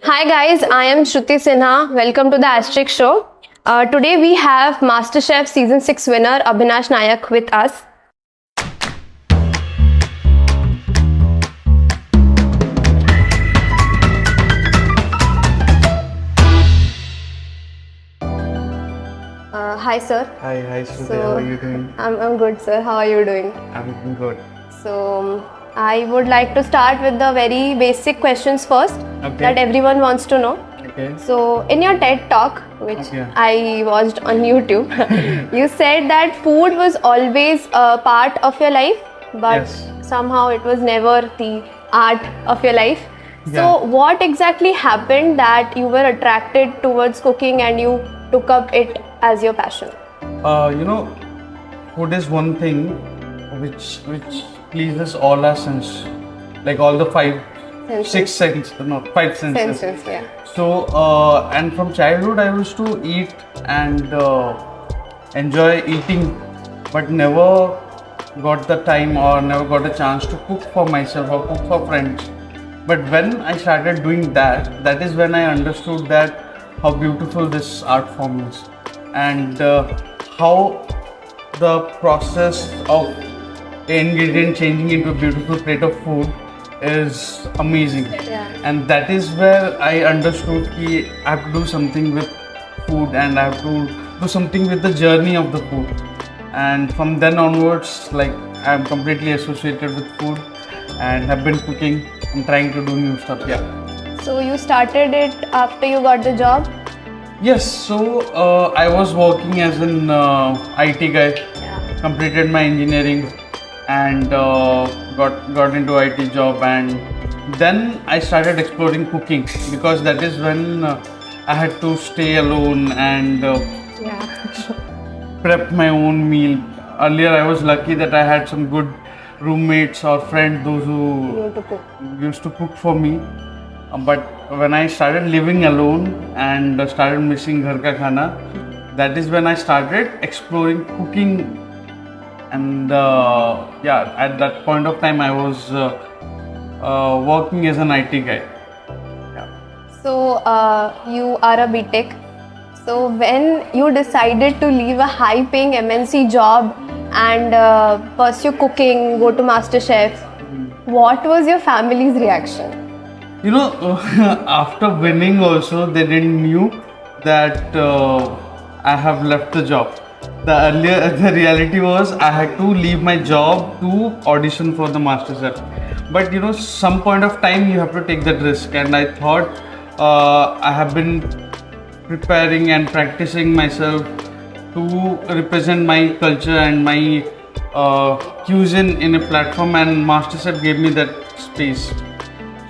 Hi guys, I am Shruti Sinha. Welcome to the Astrix show. Today we have MasterChef Season 6 winner Abinas Nayak with us. Hi sir. Hi Shruti, how are you doing? I'm good sir. How are you doing? I'm good. So I would like to start with the very basic questions first that everyone wants to know. Okay. So in your TED talk, which I watched on YouTube, you said that food was always a part of your life, but somehow it was never the art of your life. So what exactly happened that you were attracted towards cooking and you took up it as your passion? Food is one thing which pleases all our senses, like all the five senses. So and from childhood I used to eat and enjoy eating, but never got the time or never got a chance to cook for myself or cook for friends. But when I started doing that, that is when I understood that how beautiful this art form is, and how the process of the ingredient changing into a beautiful plate of food is amazing. And that is where I understood that I have to do something with food and I have to do something with the journey of the food. And from then onwards, like, I am completely associated with food and have been cooking and trying to do new stuff. So you started it after you got the job? Yes, so I was working as an IT guy, completed my engineering and got into IT job, and then I started exploring cooking because that is when I had to stay alone and prep my own meal. Earlier I was lucky that I had some good roommates or friends, those who used to cook for me. But when I started living alone and started missing ghar ka khana, that is when I started exploring cooking. And at that point of time I was working as an IT guy. So you are a BTech. So when you decided to leave a high-paying MNC job and pursue cooking, go to MasterChef, what was your family's reaction? After winning also, they didn't knew that I have left the job. The reality was I had to leave my job to audition for the MasterChef. But some point of time you have to take that risk, and I thought I have been preparing and practicing myself to represent my culture and my cuisine in a platform, and MasterChef gave me that space.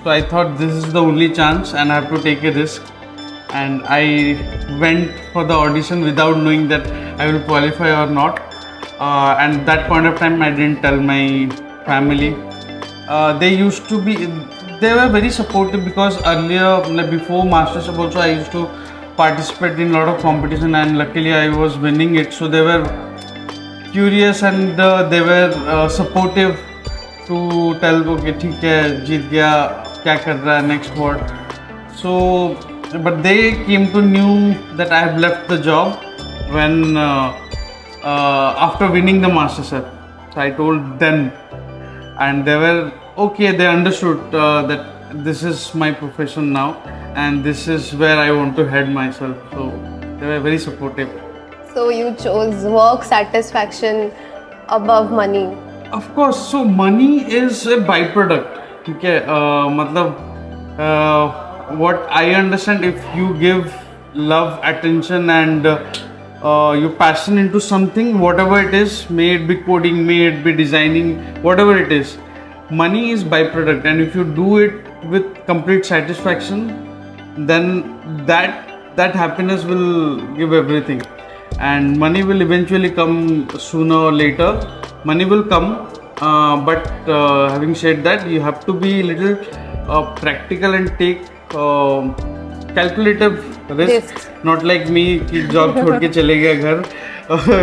So I thought this is the only chance and I have to take a risk, and I went for the audition without knowing that I will qualify or not. And that point of time I didn't tell my family. They were very supportive because earlier, before MasterChef also, I used to participate in a lot of competition and luckily I was winning it. So they were curious and they were supportive to tell, okay, theek hai, jeet gaya, kya kar raha hai, next what. So, but they came to know that I have left the job when after winning the MasterChef. So I told them, and they were okay. They understood that this is my profession now, and this is where I want to head myself. So they were very supportive. So you chose work satisfaction above money. Of course. So money is a byproduct. Okay, what I understand, if you give love, attention, and your passion into something, whatever it is, may it be coding, may it be designing, whatever it is, money is byproduct. And if you do it with complete satisfaction, then that happiness will give everything, and money will eventually come sooner or later. Money will come, but having said that, you have to be little practical and take calculative risks. Not like me कि job छोड़ के चले गया घर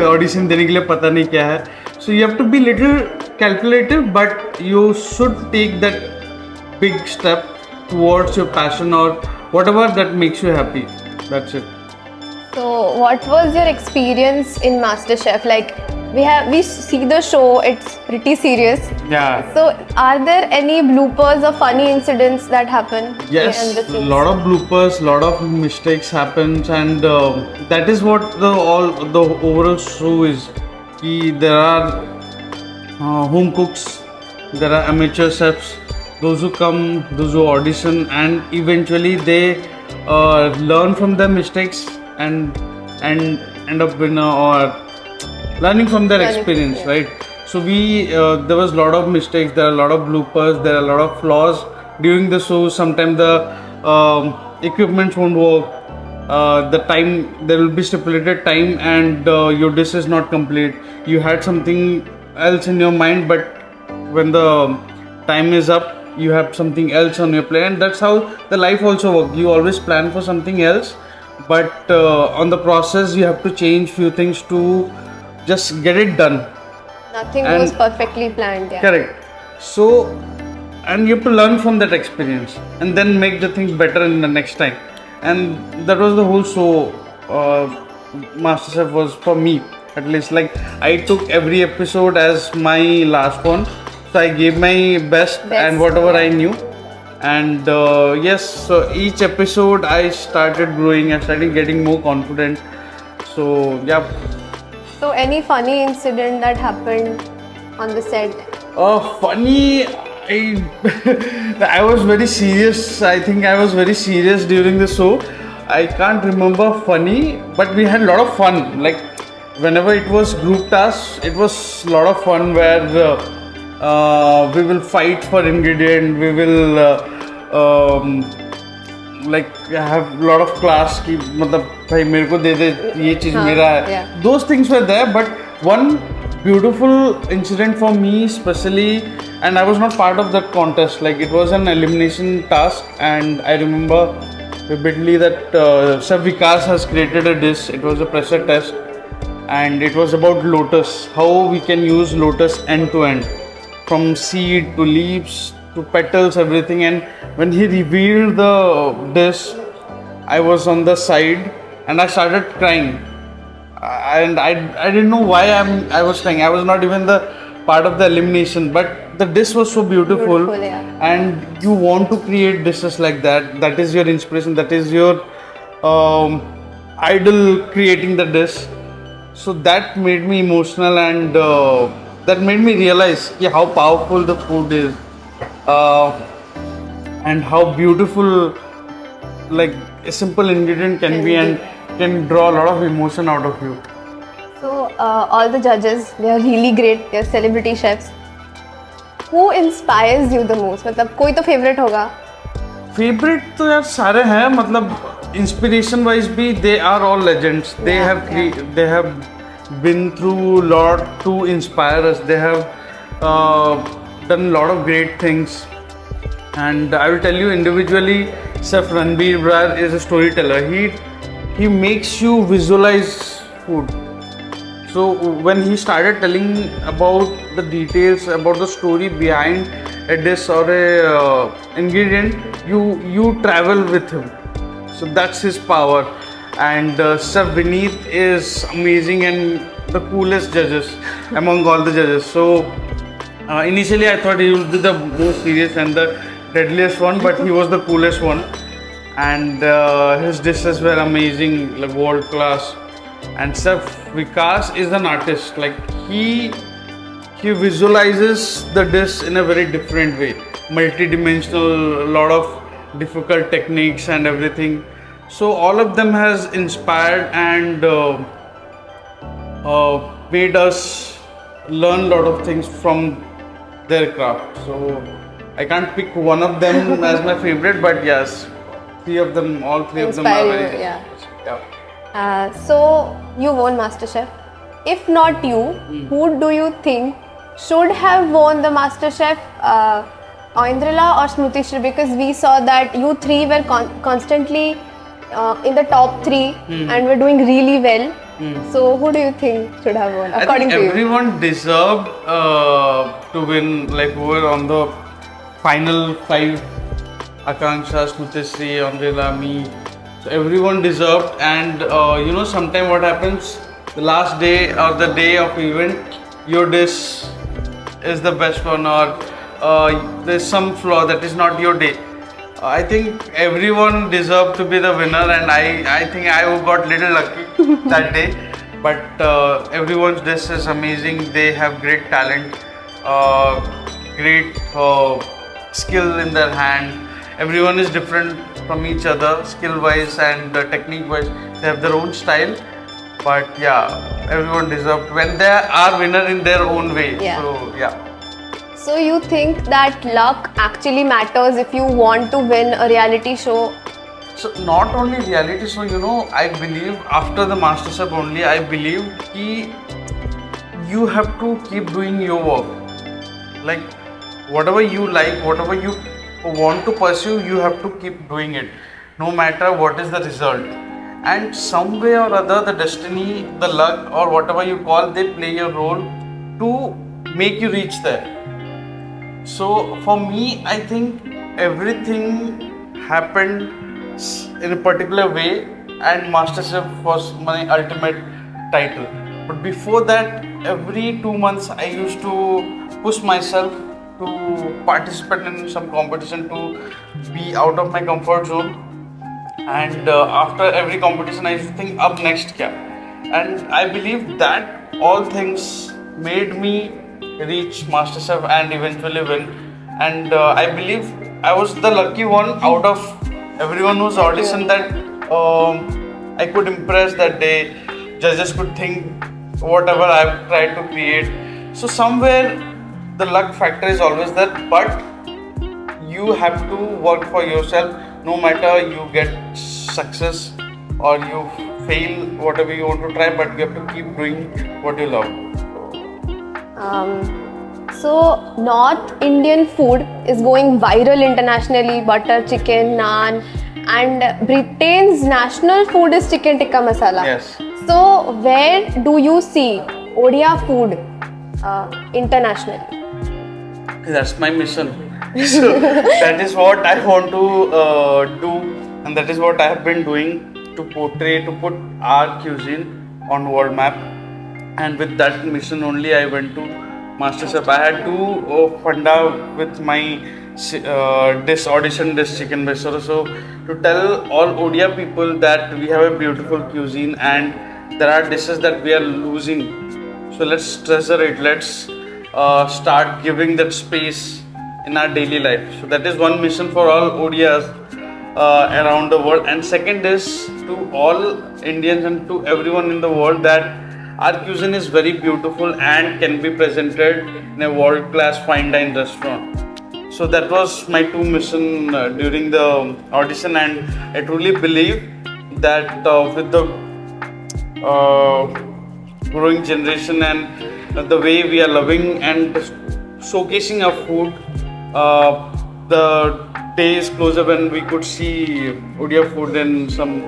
audition देने के लिए पता नहीं क्या है. So you have to be little calculative, but you should take that big step towards your passion or whatever that makes you happy. That's it. So, what was your experience in MasterChef? Like, we see the show; it's pretty serious. Yeah. So, are there any bloopers or funny incidents that happen? Yes, behind the a scenes? lot of bloopers, lot of mistakes happens, and that is what the overall show is. There are home cooks, there are amateur chefs, those who come, those who audition, and eventually they learn from their mistakes and end up winner or learning from their experience, yeah. right? So there was a lot of mistakes, there are a lot of bloopers, there are a lot of flaws during the show. Sometimes the equipment won't work, the time, there will be stipulated time, and your dish is not complete. You had something else in your mind, but when the time is up, you have something else on your plate, and that's how the life also works. You always plan for something else, but on the process you have to change few things to just get it done. Nothing was perfectly planned. Yeah. Correct. So, and you have to learn from that experience and then make the things better in the next time. And that was the whole show. MasterChef was for me, at least. Like, I took every episode as my last one, so I gave my best and whatever I knew. And yes, so each episode I started growing, I started getting more confident. So yeah. So, any funny incident that happened on the set? Funny, I was very serious. I think I was very serious during the show. I can't remember funny, but we had a lot of fun. Like, whenever it was group tasks, it was a lot of fun where we will fight for ingredient. We will like have a lot of class ki matlab bhai mere ko de de ye cheez mera hai. Those things were there, but one beautiful incident for me especially, and I was not part of that contest. Like, it was an elimination task, and I remember vividly that Chef Vikas has created a dish. It was a pressure test, and it was about lotus, how we can use lotus end to end, from seed to leaves to petals, everything. And when he revealed the dish, I was on the side and I started crying. And I didn't know why I was crying. I was not even the part of the elimination, but the dish was so beautiful, and you want to create dishes like that. That is your inspiration. That is your idol creating the dish. So that made me emotional, and that made me realize how powerful the food is, and how beautiful like a simple ingredient can be, and can draw a lot of emotion out of you. So all the judges, they are really great. They are celebrity chefs. Who inspires you the most? मतलब कोई तो favorite होगा. Favorite तो यार सारे हैं. मतलब inspiration wise भी they are all legends. They have been through lot to inspire us. They have done a lot of great things. And I will tell you individually, Chef Ranbir Brar is a storyteller. He makes you visualize food. So when he started telling about the details, about the story behind a dish or a ingredient, you travel with him. So that's his power. And Chef Vineet is amazing and the coolest judges among all the judges. So initially I thought he would be the most serious and the deadliest one, but he was the coolest one. And his dishes were amazing, like world class. And Chef Vikas is an artist. Like he visualizes the dish in a very different way, multi-dimensional, a lot of difficult techniques and everything. So all of them has inspired and made us learn a lot of things from their craft. So I can't pick one of them as my favorite, but yes, all three of them are very So you won MasterChef. If not you, who do you think should have won the MasterChef? Oindrila or Smruti Shri? Because we saw that you three were constantly in the top three and were doing really well. So who do you think should have won? According I think to everyone deserved to win. Like who were on the final 5. Akanksha, Smuthisri, Andrela, me. So everyone deserved, and sometimes what happens, the last day or the day of event, your dish is the best one, or there's some flaw that is not your day. I think everyone deserved to be the winner, and I think I got little lucky that day. But everyone's dish is amazing. They have great talent, great skill in their hand. Everyone is different from each other, skill-wise and technique-wise. They have their own style. But yeah, everyone deserved when they are winner in their own way. Yeah. So yeah. So you think that luck actually matters if you want to win a reality show? So not only reality show, I believe after the MasterChef only, I believe ki you have to keep doing your work. Like whatever you like, whatever you want to pursue, you have to keep doing it, no matter what is the result. And some way or other, the destiny, the luck, or whatever you call, they play a role to make you reach there. So for me, I think everything happened in a particular way, and MasterChef was my ultimate title. But before that, every 2 months I used to push myself to participate in some competition, to be out of my comfort zone. And after every competition, I used to think, up next kya? And I believe that all things made me reach MasterChef and eventually win. And I believe I was the lucky one out of everyone who's auditioned that I could impress that day. Judges could think whatever I've tried to create. So somewhere the luck factor is always there, but you have to work for yourself. No matter you get success or you fail, whatever you want to try, but you have to keep doing what you love. So North Indian food is going viral internationally, butter chicken, naan, and Britain's national food is chicken tikka masala. Yes. So where do you see Odia food internationally? That's my mission. So that is what I want to do, and that is what I have been doing to put our cuisine on world map. And with that mission only, I went to MasterChef. I had to funda with my this audition, this chicken risotto. So to tell all Odia people that we have a beautiful cuisine and there are dishes that we are losing. So let's treasure it. Let's start giving that space in our daily life. So that is one mission for all Odias around the world. And second is to all Indians and to everyone in the world that our cuisine is very beautiful and can be presented in a world-class fine dine restaurant. So that was my two mission during the audition, and I truly believe that with the growing generation and the way we are loving and showcasing our food, the day is closer when we could see Odia food in some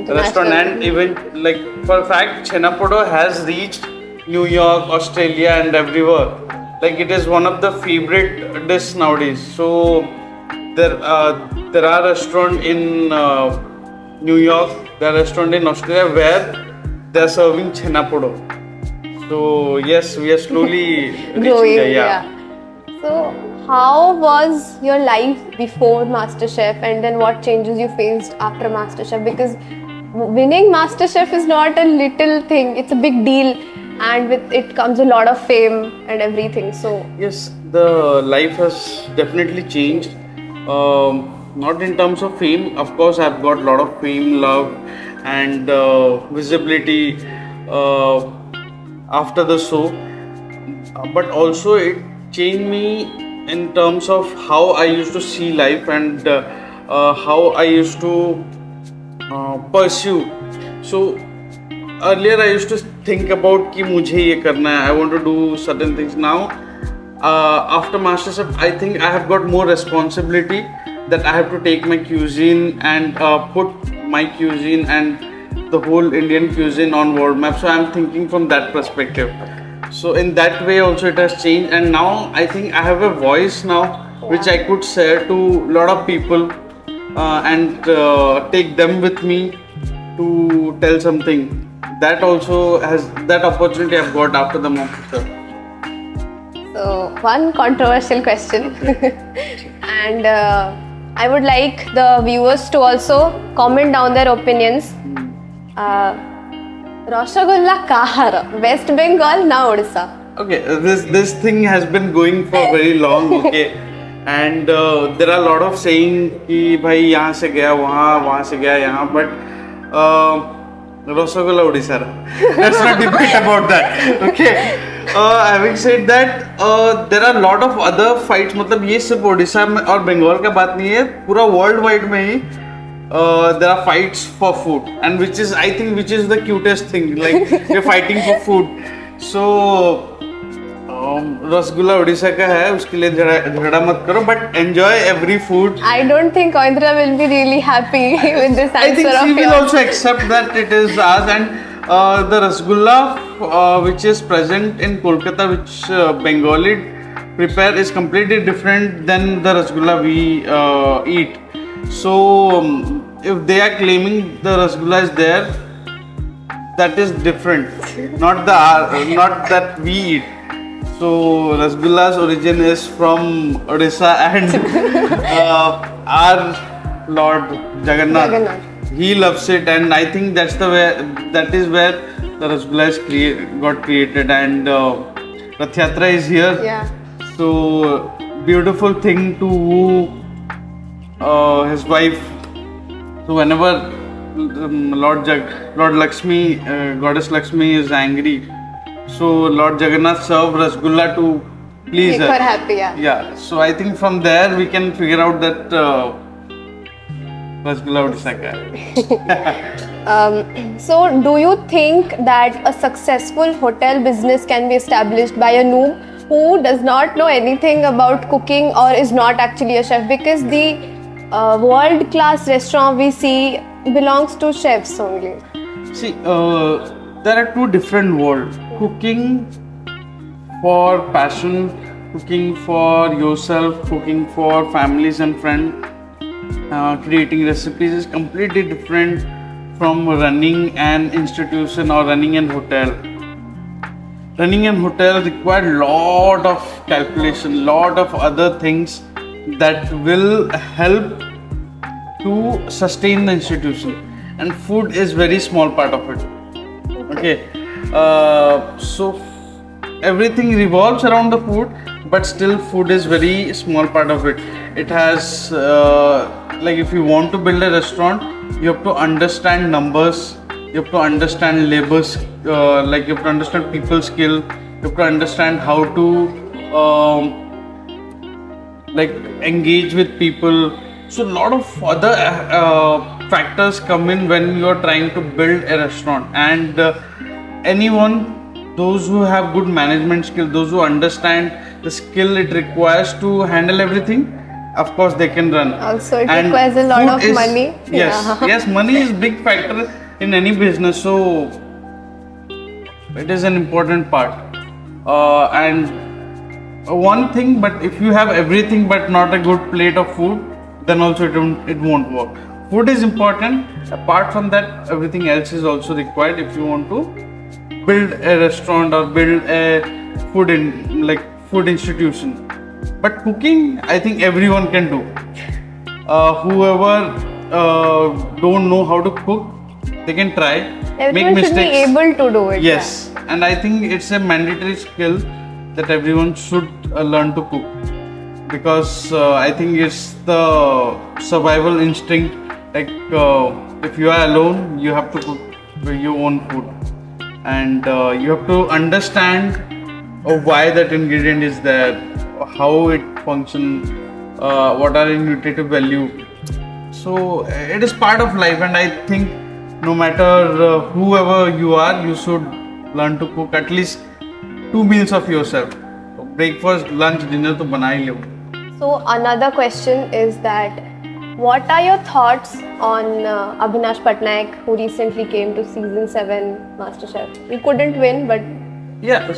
restaurant. And even like for a fact, Chenapodo has reached New York, Australia and everywhere. Like it is one of the favorite dish nowadays. So there are restaurants in New York, there are restaurants in Australia where they are serving Chenapodo. So yes, we are slowly growing. There, yeah. So how was your life before MasterChef, and then what changes you faced after MasterChef? Because winning MasterChef is not a little thing, it's a big deal, and with it comes a lot of fame and everything. So yes, the life has definitely changed. Not in terms of fame, of course I've got a lot of fame, love and visibility after the show, but also it changed me in terms of how I used to see life and how I used to pursue. So earlier I used to think about कि मुझे ये करना है, I want to do certain things. Now after MasterChef, I think I have got more responsibility that I have to take my cuisine and put my cuisine and the whole Indian cuisine on world map. So I am thinking from that perspective. So in that way also it has changed, and now I think I have a voice now which I could share to a lot of people and take them with me to tell something. That also has that opportunity I've got after the MasterChef. So, one controversial question, and I would like the viewers to also comment down their opinions. Rasogola kahara, West Bengal, now Odisha. Okay, this thing has been going for very long. Okay, and there are a lot of saying कि भाई यहाँ से गया वहाँ से गया यहाँ, but Rasogola Odisha. Let's not debate about that. Okay. Having said that, there are a lot of other fights. मतलब ये सिर्फ ओडिशा में और बंगाल का बात नहीं है, पूरा वर्ल्ड वाइड में ही there are fights for food, and which is I think which is the cutest thing. Like we're fighting for food. So rasgulla Orissa का है, उसके लिए झगड़ा मत करो, but enjoy every food. I don't think Oindra will be really happy with this answer. I think she will also accept that it is ours, and the rasgulla which is present in Kolkata, which Bengali prepare, is completely different than the rasgulla we eat. So if they are claiming the rasgulla is there, that is different, not that we eat. So rasgulla's origin is from Odisha, and our Lord Jagannath. He loves it, and I think that is where the rasgulla got created, and Rath Yatra is here. Yeah. So beautiful thing to woo his wife. So whenever Lord Lakshmi, Goddess Lakshmi is angry, so Lord Jagannath served rasgulla to please Make her happy. Yeah. So I think from there we can figure out that rasgulla Odisha ka hai. So, do you think that a successful hotel business can be established by a noob who does not know anything about cooking or is not actually a chef? Because the world-class restaurant we see belongs to chefs only. See, there are two different worlds. Cooking for passion, cooking for yourself, cooking for families and friends, creating recipes is completely different from running an institution or running an hotel. Running an hotel requires lot of calculation, lot of other things that will help to sustain the institution, and food is very small part of it. Okay, so everything revolves around the food, but still food is very small part of it. It has like if you want to build a restaurant, you have to understand numbers, you have to understand labors, like you have to understand people's skill, you have to understand how to like engage with people. So a lot of other factors come in when you are trying to build a restaurant, and anyone, those who have good management skill, those who understand the skill it requires to handle everything, of course they can run. Also it requires a lot of money. Yes, money is big factor in any business, so it is an important part. And one thing, but if you have everything but not a good plate of food, then also it won't work. Food is important. Apart from that, everything else is also required if you want to build a restaurant or build a food institution. But cooking, I think everyone can do. Whoever don't know how to cook, they can try. Everyone make should mistakes. be able to do it. Yes, and I think it's a mandatory skill that everyone should learn to cook, because I think it's the survival instinct. Like if you are alone, you have to cook your own food, and you have to understand why that ingredient is there, how it functions, what are its nutritive value. So it is part of life, and I think no matter whoever you are, you should learn to cook at least 2 meals of yourself. So breakfast, lunch, dinner to bana hi lo. So another question is that what are your thoughts on Abinas Pattnaik, who recently came to season 7 MasterChef? He couldn't win, but yeah,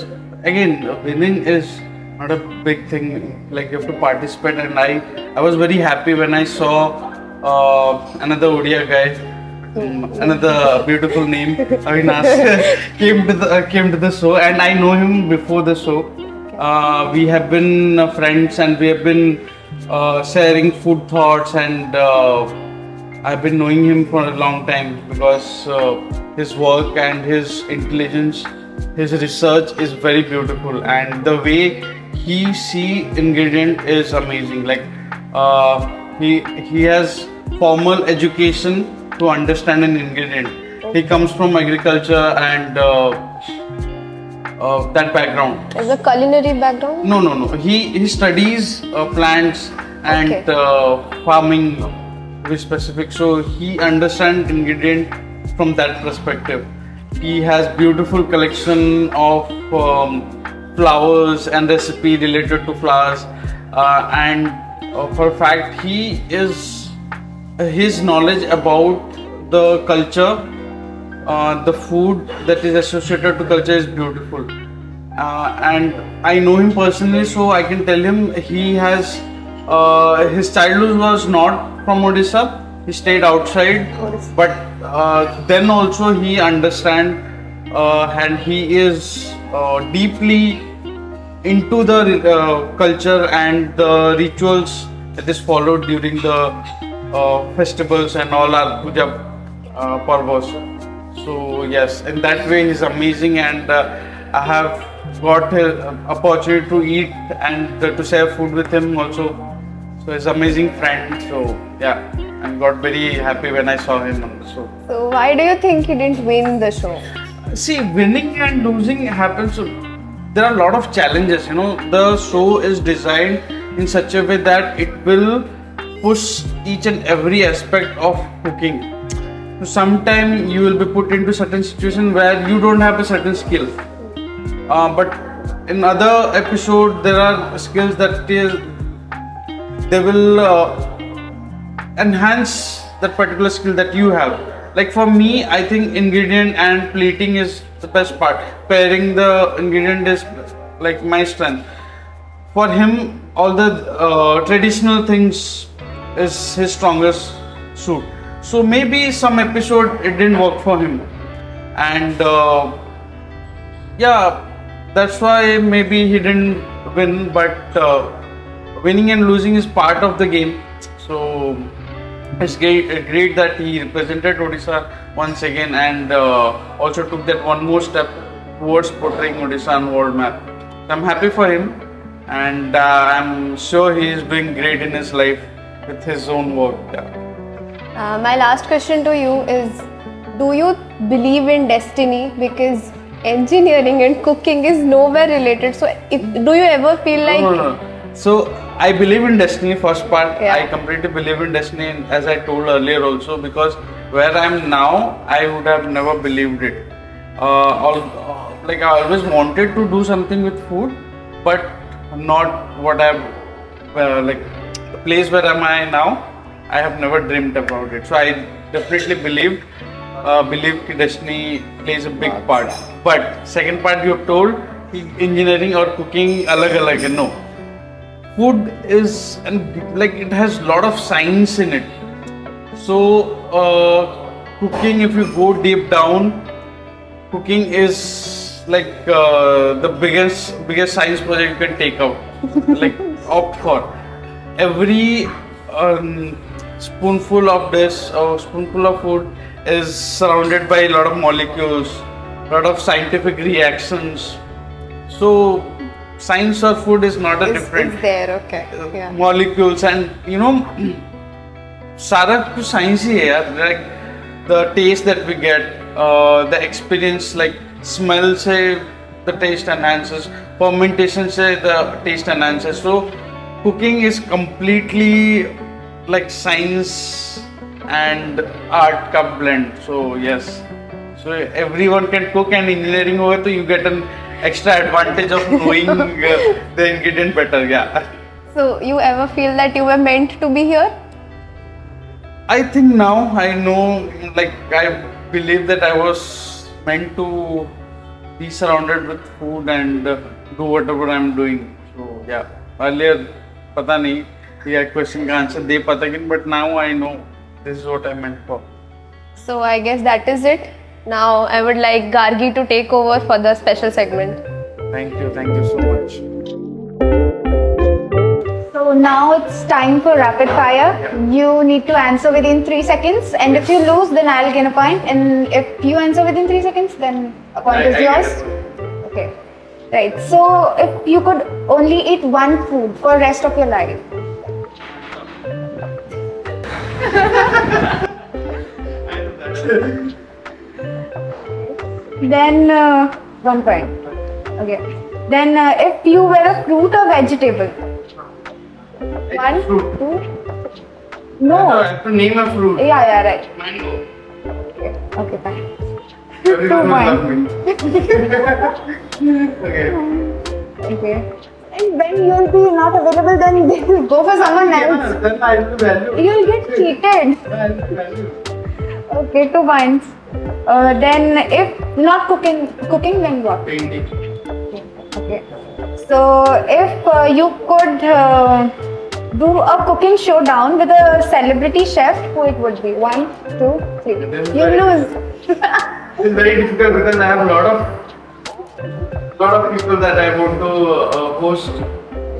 again, winning is not a big thing. Like you have to participate, and I was very happy when I saw another Odia guy, another beautiful name, Abinas, came to the show, and I know him before the show. We have been friends, and we have been sharing food thoughts, and I've been knowing him for a long time because his work and his intelligence, his research is very beautiful, and the way he see ingredient is amazing. Like he has formal education to understand an ingredient. He comes from agriculture and that background. Is a culinary background? No. He studies plants and farming, to be specific. So he understands ingredient from that perspective. He has beautiful collection of flowers and recipe related to flowers, and for fact he is his knowledge about the culture, the food that is associated to culture is beautiful, and I know him personally, so I can tell him he has his childhood was not from Odisha. He stayed outside, but then also he understand and he is deeply into the culture and the rituals that is followed during the festivals and all our puja parvas. So yes, in that way he's amazing, and I have got an opportunity to eat and to share food with him also. So he's an amazing friend. So yeah, I got very happy when I saw him on the show. So why do you think he didn't win the show? See, winning and losing happens. There are a lot of challenges. The show is designed in such a way that it will push each and every aspect of cooking. So sometimes you will be put into certain situation where you don't have a certain skill, but in other episode there are skills that they will enhance that particular skill that you have. Like for me, I think ingredient and plating is the best part. Pairing the ingredient is like my strength. For him, all the traditional things is his strongest suit. So maybe some episode it didn't work for him, and yeah, that's why maybe he didn't win. But winning and losing is part of the game. So it's great that he represented Odisha once again, and also took that one more step towards portraying Odisha on world map. So I'm happy for him, and I'm sure he is doing great in his life with his own work. Yeah. My last question to you is, do you believe in destiny? Because engineering and cooking is nowhere related. So do you ever feel like... No. So I believe in destiny, first part. Yeah. I completely believe in destiny, as I told earlier also, because where I am now, I would have never believed it. Like I always wanted to do something with food, but not what I've like the place where am I now. I have never dreamed about it. So I definitely believe destiny plays a big part. But second part you have told, engineering or cooking alag. No. Food is, and like it has a lot of science in it. So cooking, if you go deep down, cooking is like the biggest science project you can take out. Like opt for. Every spoonful of this or spoonful of food is surrounded by a lot of molecules, a lot of scientific reactions. So science of food is not a different. It's there, okay. Yeah. Molecules, and सारा कुछ science ही है यार. Like the taste that we get, the experience, like smell से the taste enhances, fermentation से the taste enhances. So cooking is completely like science and art का blend. So yes, so everyone can cook, and engineering होगा तो you get an extra advantage of knowing the ingredient better. Yeah. So you ever feel that you were meant to be here? I think now I know, like I believe that I was meant to be surrounded with food and do whatever I'm doing. So yeah, earlier पता नहीं ये question का answer दे पाता, but now I know This is what I meant for. So I guess that is it. Now I would like Gargi to take over for the special segment. Thank you so much. So now it's time for rapid fire. You need to answer within 3 seconds, and if you lose, then I'll gain a point. And if you answer within 3 seconds, then a point is yours. Okay. Right. So if you could only eat one food for the rest of your life. Then 1 point. Okay. Then if you were a fruit or vegetable. 1, 2. No. I have to name a fruit. Yeah, right. Mango. Okay, fine. Everyone will love me. Okay. Okay. And when you'll be not available, then they'll go for someone else. Then I will value. You'll get cheated. I will value. Okay, 2 points. Then if not cooking, then what? Painting. Okay. So if you could do a cooking showdown with a celebrity chef, who it would be? 1, 2, 3. You lose. It's very difficult because I have a lot of people that I want to host.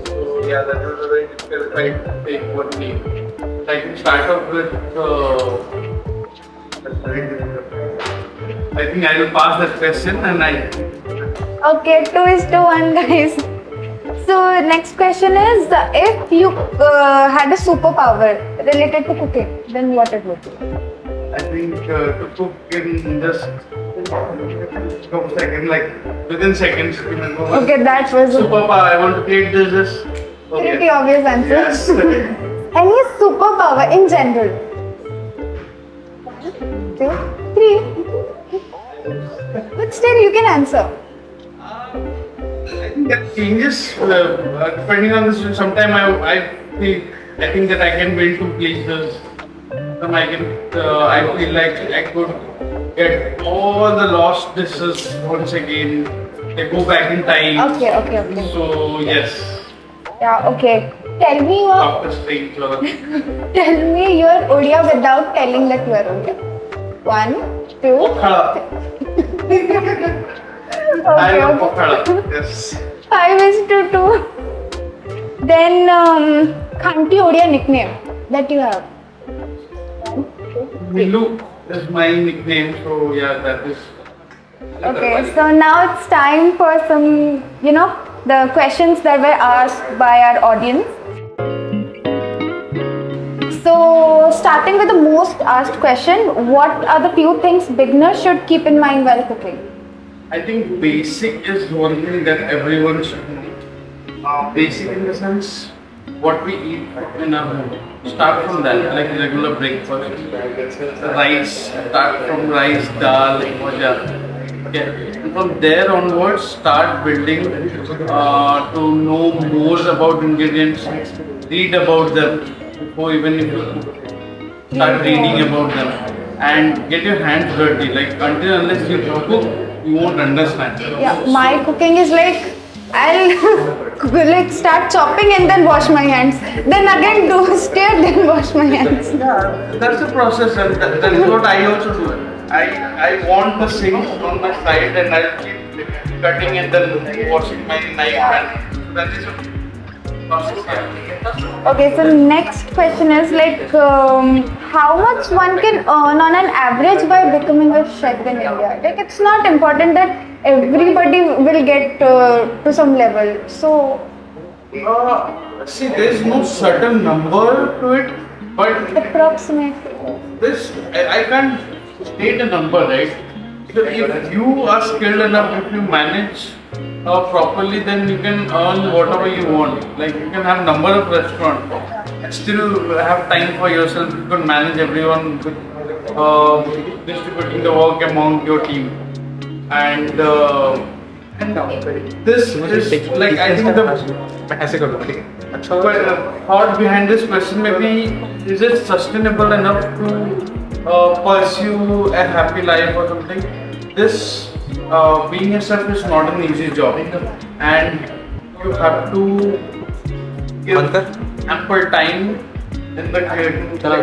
So yeah, that was a very difficult fight to take one name. So I can start off with. That's very difficult. I think I will pass that question and Okay, 2:1, guys. So next question is, if you had a superpower related to cooking, then what it would be? I think to cook in just couple seconds, like within seconds. Remember. Okay, that was Superpower. I want to create this. pretty obvious answer. Yes. Any superpower in general? 1, 2, 3. But still, you can answer. I think that changes depending on this. Sometimes I think that I can build 2 places. I feel like I could get all the lost dishes once again. They go back in time. Okay. So yes. Yeah, okay. Tell me After staying to your Odia without telling that you are Odia. 1, 2. I love Pokhara. Yes. 5:2. Then Khanti Odia nickname that you have. 1, 2, 3. Milu is my nickname, so yeah, that is. Okay, so now it's time for some, the questions that were asked by our audience. So, starting with the most asked question, what are the few things beginners should keep in mind while cooking? I think basic is one thing that everyone should know. Basic in the sense, what we eat in our home. Start from that, like regular breakfast. Rice, start from rice, dal, bhaja. Okay. And from there onwards, start building to know more about ingredients, read about them before even if you cook. Start reading about them and get your hands dirty. Like until unless you cook, you won't understand. Yeah, my cooking is like, I'll start chopping and then wash my hands. Then again do stir, then wash my hands. Yeah, that's the process, and that is what I also do. I want the sink on my side and I'll keep cutting and then washing my knife, and that is a process. Yeah. Okay, so next question is how much one can earn on an average by becoming a chef in India? Like, it's not important that everybody will get to some level. So, see, there is no certain number to it, but approximately. this I can't state a number, right? So if you are skilled enough, if you manage properly, then you can earn whatever you want. Like you can have number of restaurants and still have time for yourself. You can manage everyone with distributing the work among your team. And this is like, I think the thought behind this question maybe, is it sustainable enough to pursue a happy life or something? This being a chef is not an easy job, and you have to give ample time in the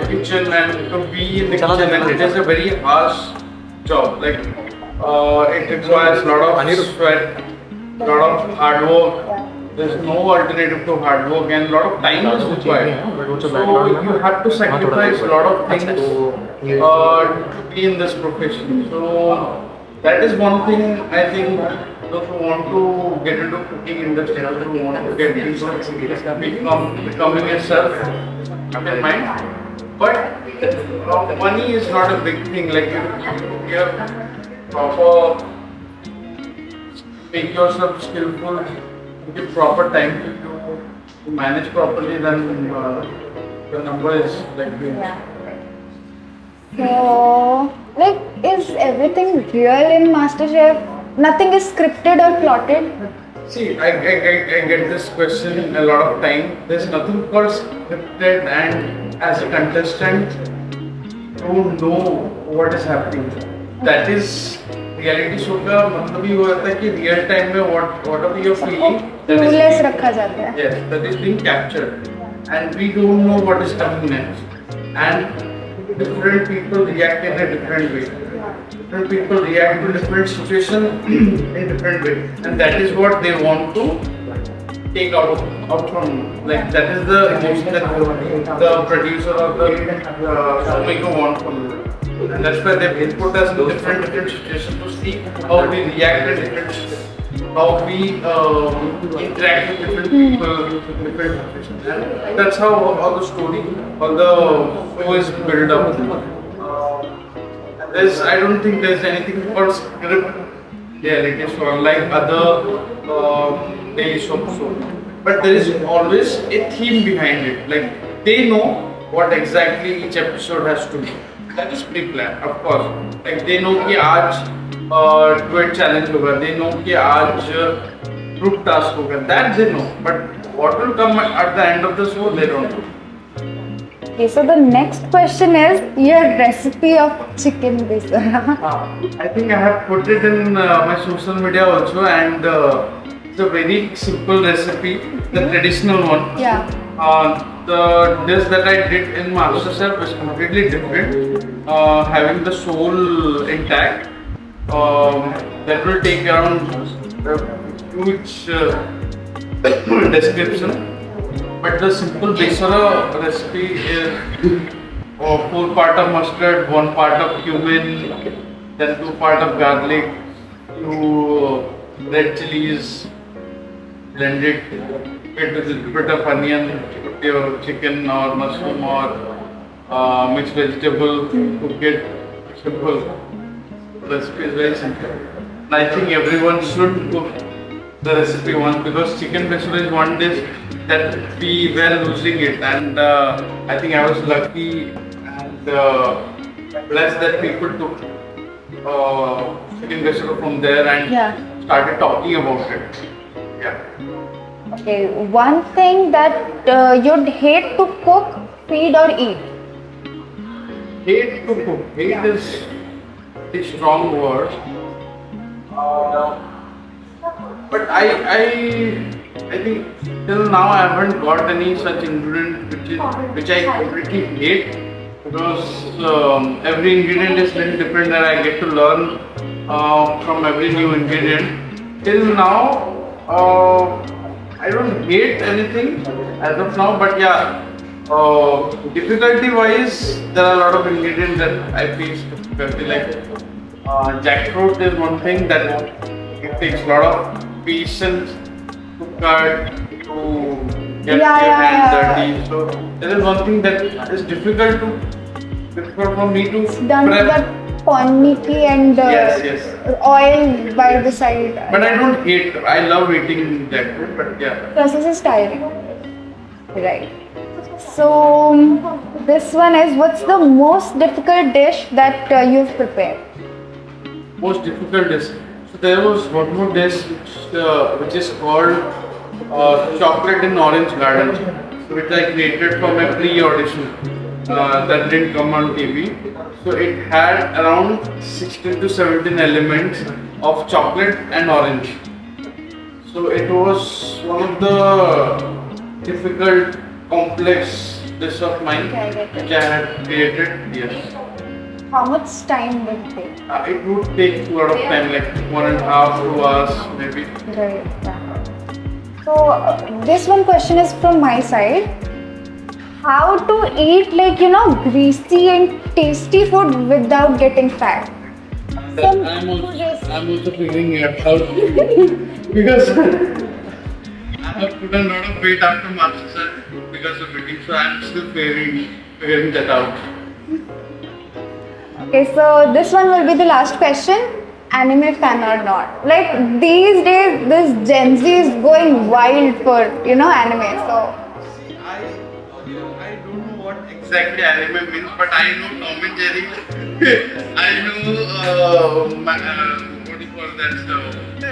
kitchen and to be in the kitchen, and it is a very harsh job. Like it requires a lot of sweat, a lot of hard work. There's no alternative to hard work, and a lot of time is required. So you have to sacrifice a lot of things to be in this profession. So that is one thing I think those who want to get into cooking industry, those who want to get into becoming a chef, have in mind. But money is not a big thing. Like you have proper, make yourself skillful, give proper time to manage properly, then the number is like big. So, like, is everything real in MasterChef? Nothing is scripted or plotted? See, I get this question a lot of time. There's nothing called scripted, and as a contestant, you know what is happening. That is reality show का मतलब ये होता है कि real time में whatever you're feeling, Clueless रखा जाता है. yes, that is being captured, and we don't know what is coming next. And different people react in a different way. Different people react to different situations in different way, and that is what they want to take out from. Like that is the emotion that the producer or the filmmaker want from you. And that's why they put us in different situations to see how we react in different situations, how we interact with different people, different situations. And that's how all the story, all the show is built up. I don't think there's anything called script reality show like other daily shows. But there is always a theme behind it. Like they know what exactly each episode has to be. That is pre-planned, of course. Like they know कि आज duet challenge होगा. They know कि आज group task होगा. That they know. But what will come at the end of the show, they don't know. Okay, so the next question is your recipe of chicken bisara. I think I have put it in my social media also, and it's a very simple recipe, the traditional one. Yeah. The dish that I did in MasterChef is completely different, having the soul intact. That will take around a huge description. But the simple bisara recipe is 4 part of mustard, 1 part of cumin, then 2 part of garlic, 2 red chilies, blended with a little bit of onion, put your chicken or mushroom or mixed vegetable, cook it. Simple. The recipe is very simple. And I think everyone should cook the recipe once, because chicken biscuit is one dish that we were losing it, and I think I was lucky and blessed that people took chicken biscuit from there and started talking about it. Yeah. Okay, one thing that you'd hate to cook, feed or eat? Hate to cook. Hate is a strong word. But I think till now I haven't got any such ingredient which I completely hate, because every ingredient is little different and I get to learn from every new ingredient. Till now I don't hate anything as of now, but yeah, difficulty wise there are a lot of ingredients that I face difficulty, like jackfruit is one thing that it takes a lot of patience to cut, to get your hands dirty. So there is one thing that is difficult for me to done with prep. that ponniki and Yes. oil by the side. But I don't hate. I love eating jackfruit. But yeah. Process is tiring. Right. So this one is, what's the most difficult dish that you've prepared? Most difficult dish. So there was one more dish which is called chocolate in orange garden, which I created for my pre-audition that didn't come on TV. So it had around 16 to 17 elements of chocolate and orange. So it was one of the difficult, complex dish of mine Okay, I get it. which I had created. Yes. How much time will it take? It would take a lot of time, like 1.5 to 2 hours maybe. Right. Yeah. So this one question is from my side. How to eat like greasy and tasty food without getting fat? That I'm also figuring it out because I have put a lot of weight after MasterChef because of eating, so I'm still figuring that out. Okay, so this one will be the last question. Anime fan or not? Like these days, this Gen Z is going wild for anime. So I don't know what exactly anime means, but I know Tom and Jerry. I know what do you call that?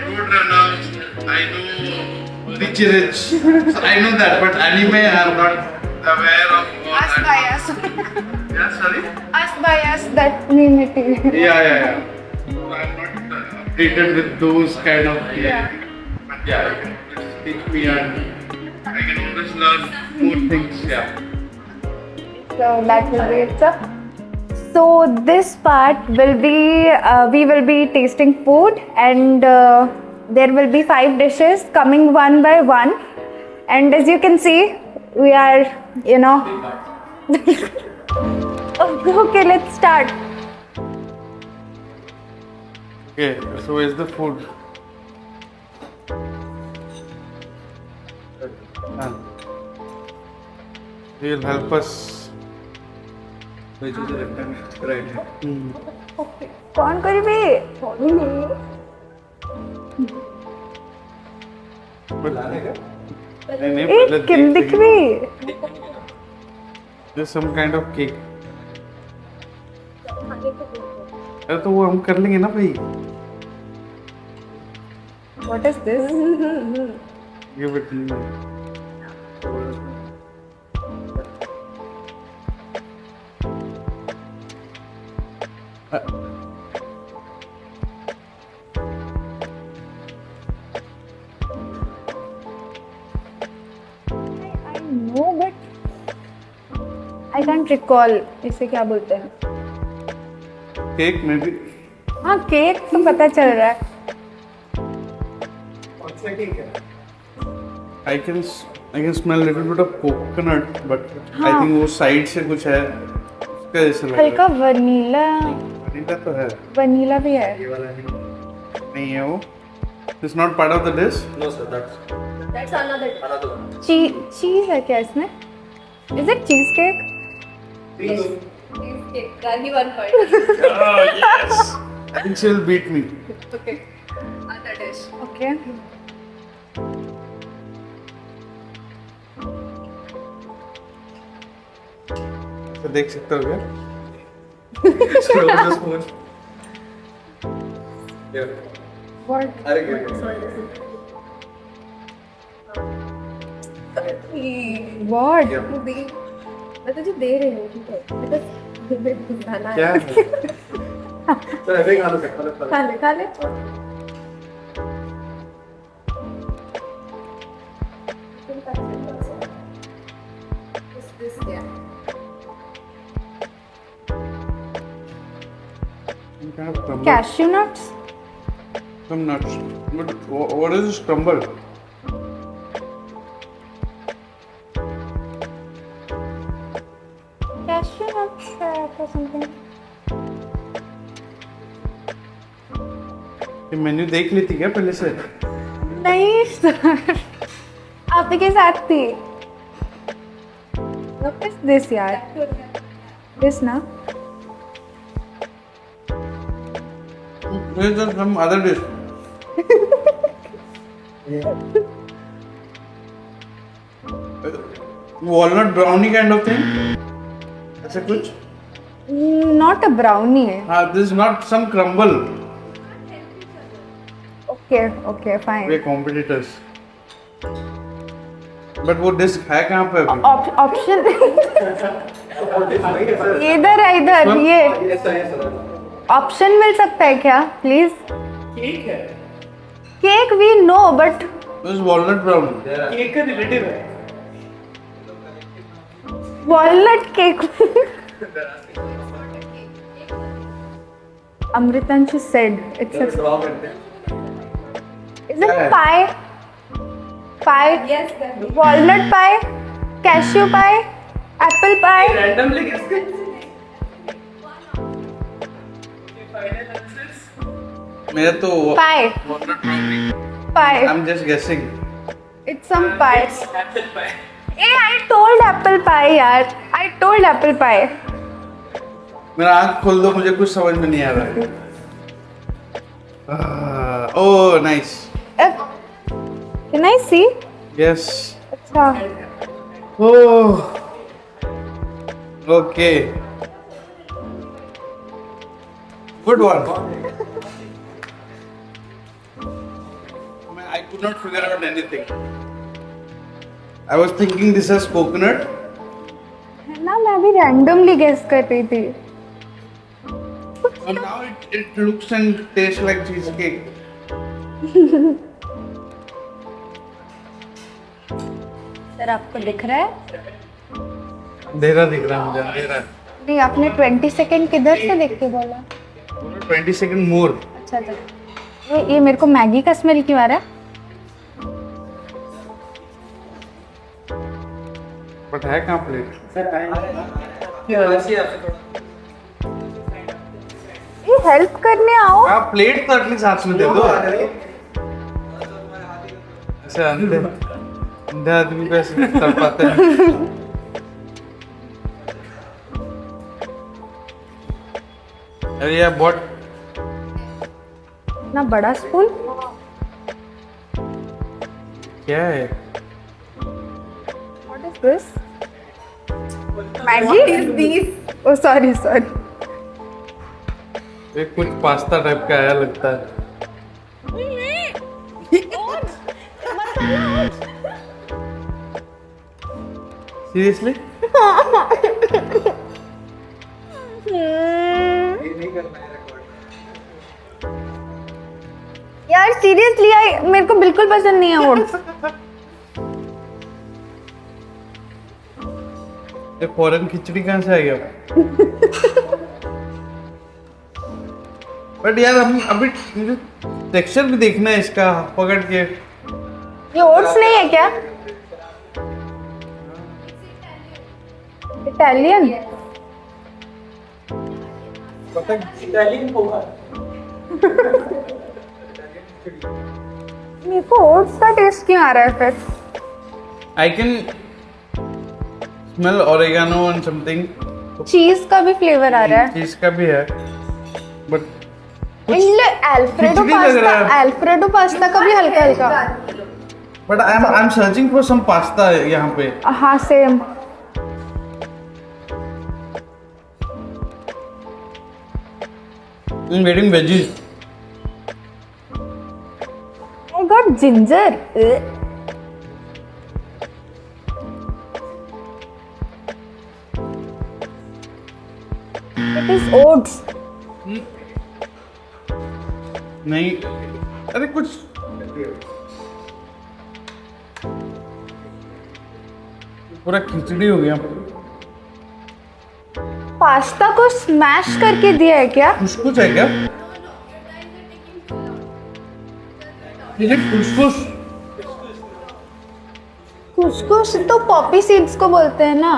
Roadrunners. I know Richie Rich. So I know that, but anime I'm not aware of. us by us, Yeah, sorry. us by us that meme it is. Yeah. So I'm not updated with those kind of things. Yeah. But yeah, you can just teach me and I can always learn more things. Yeah. So that will be it, sir. So this part will be we will be tasting food and there will be 5 dishes coming one by one, and as you can see we are okay, let's start. Okay, so where's the food? He'll help us. Which is the left hand, right hand? कौन करीबी एक किम दिख रही There's some kind of cake. अरे तो वो हम कर लेंगे ना भाई. What is this? Give it to me. I know, but I can't recall. इसे क्या बोलते हैं? Cake maybe. हाँ, केक तो पता चल रहा है. I can smell a little bit of coconut, but I think वो side से कुछ है. उसका जैसा लग रहा है. हल्का वनीला. वनीला तो है. वनीला भी है. नहीं है वो. It's not part of the dish. No sir, that's another. one. चीज है क्या इसमें? Is it cheesecake? Cheesecake. Rani 1 point. Yes. I think she'll beat me. Okay. Other dish. Okay. तो देख सकते हो क्या? Slow the spoon. Yeah. What? Are you good? What? Yeah. मैं तुझे दे रही हूँ, ठीक है? Because खाना है. क्या? Sir, I think I'll look at खा ले. This yeah. Some kind of crumble. Cashew nuts? Some nuts. But what is this crumble? Cashew nuts or something. ये मेन्यू देख लेती क्या पहले से? नहीं सर, आप ही के साथ थी. What is this यार? This ना? This is some other dish. Walnut brownie kind of thing. ऐसा कुछ? Not a brownie. हाँ, this is not some crumble. Okay, fine. We are competitors. But वो डिश है कहाँ पे अभी? Option. इधर है इधर ये. Yes sir, yes sir. Option मिल सकता है क्या प्लीज? केक है. Cake we know but This is walnut brownie. Cake का रिलेटिव है. Walnut cake. Amritanshi said it's a. Is it pie? Pie? Yes. Walnut pie? Cashew pie? Apple pie? Randomly guess it. Final answers. मेरा तो Pie. walnut brownie. Pie. I'm just guessing. It's some pie. Apple pie. Hey, I told apple pie, yaar. I told apple pie. मेरा आँख खोल दो, मुझे कुछ समझ में नहीं आ रहा है. Oh, nice. Can I see? Yes. अच्छा. Oh. Okay. Good one. I could not figure out anything. I was thinking this is coconut. है ना, मैं भी randomly guess कर रही थी. And now it looks and tastes like cheesecake. Sir आपको दिख रहा है? अंधेरा दिख रहा है मुझे, अंधेरा. नहीं, आपने 20 सेकंड किधर से देख के बोला? 20 second more. अच्छा अच्छा. ये मेरे को मैगी का स्मेल क्यों आ रहा है? But है कहाँ प्लेट? ये हेल्प करने आओ. आप प्लेट तो एटलीस्ट हाथ में दे दो. ऐसे अंधे आदमी को ऐसे कर पाते हैं. अरे यार बहुत ना बड़ा स्पून. क्या है? What is this? Maggi? What is this? Oh sorry. ये कुछ पास्ता टाइप का आया लगता है. सीरियसली? ये नहीं करना है रिकॉर्ड. यार सीरियसली मेरे को बिल्कुल पसंद नहीं है ओट्स. ये फॉरेन खिचड़ी कहाँ से आ गया? बट यार अभी मुझे टेक्सचर भी देखना है इसका, पकड़ के. ये ओट्स नहीं है क्या? इटालियन. पता इटालियन पोहा. मेरे को ओट्स का टेस्ट क्यों आ रहा है फिर? I can smell oregano and something. चीज का भी फ्लेवर आ रहा है. चीज का भी है, बट अल्फ्रेडो पास्ता का भी हल्का हल्का. But I am searching for some pasta यहाँ पे. हाँ same. I'm getting veggies. I got ginger. It is oats. नहीं, अरे कुछ पूरा खिचड़ी हो गया. पास्ता को स्मैश करके दिया है क्या? कुछ है क्या? ये कुछ कुछ तो पॉपी सीड्स को बोलते हैं ना.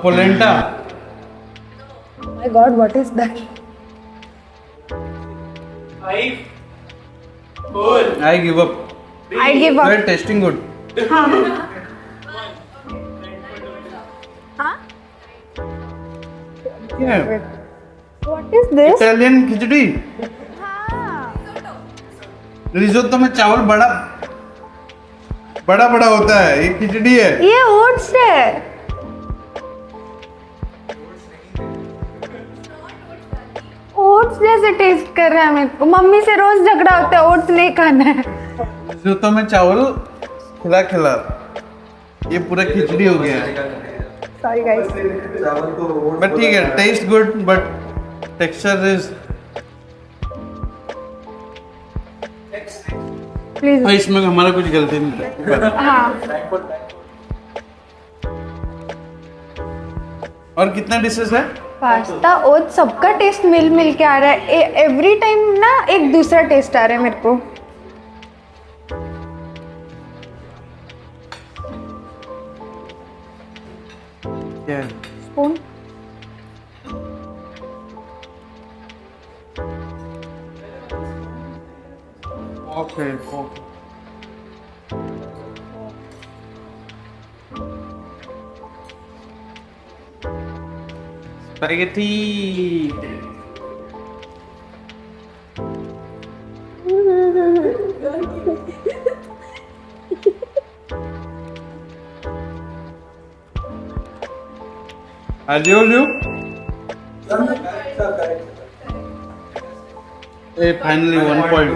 Polenta. My God, what is that? 5, 4. I give up. I give up. You are tasting good. हाँ. क्या है? What is this? इटालियन खिचड़ी. हाँ. रिजोत्तो में चावल बड़ा होता है. ये खिचड़ी है. ये ओट्स है. ओट्स जैसे टेस्ट कर रहा है मेरे को. मम्मी से रोज झगड़ा होता है ओट्स नहीं खाना है. रिजोत्तो में चावल खिला. ये पूरा खिचड़ी हो गया है. Sorry guys. चावल तो बट ठीक है, taste good but texture is. Please. इसमें हमारा कुछ गलती नहीं है. हाँ. और कितना डिशेस है? पास्ता ओट सबका टेस्ट मिल के आ रहा है. एवरी टाइम ना एक दूसरा टेस्ट आ रहा है मेरे को. क्या है? Spoon. Okay. Spaghetti. Aglio Olio. Hey, finally 1 point.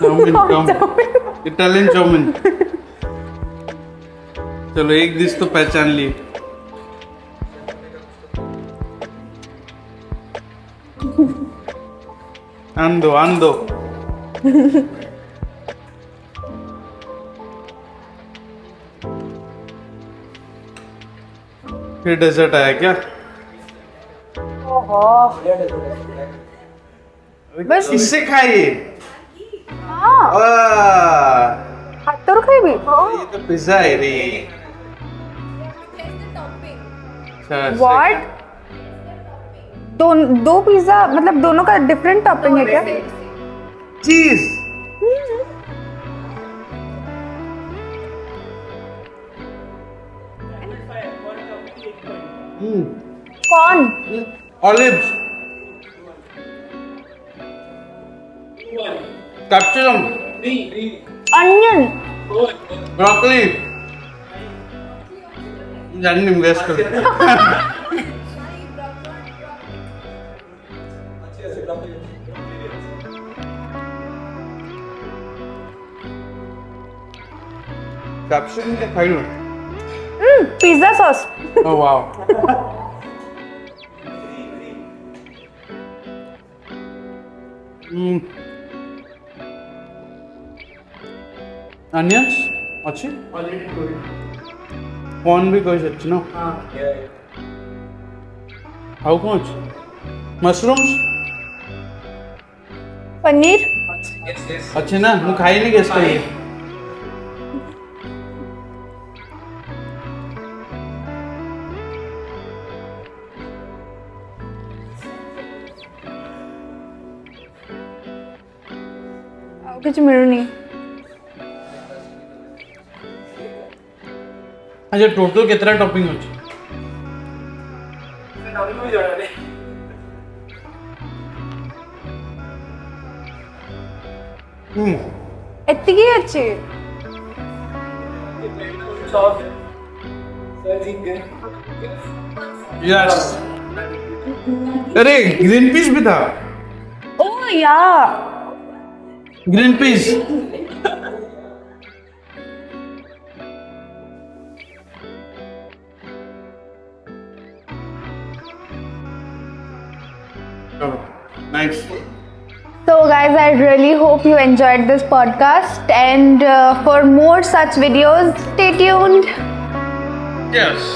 Chowmin. Italian chowmin. चलो एक डिश तो पहचान लिए. आंदो. फिर डेजर्ट आया क्या? बस इससे खाइए. हाथों खाई भी. ये तो पिज्जा है रे. What? दो पिज्जा मतलब दोनों का डिफरेंट टॉपिंग है क्या? चीज. कौन? Olives. Capsicum. Onion. Broccoli. जानी नहीं गेस कर. कैप्सिकम क्या खाई लो? Pizza sauce. Oh wow. Onions? अच्छी? Corn भी कोई अच्छी ना? How much? Mushrooms? पनीर. अच्छे ना? मैं खाई नहीं गेस करी. कुछ मिलूनी. अच्छा टोटल कितना टॉपिंग होची? ଏତିକି ଅଛି. यस. अरे ग्रीन पीस भी था. ओह या. Green peas. Nice. So guys, I really hope you enjoyed this podcast, and for more such videos, stay tuned. Yes.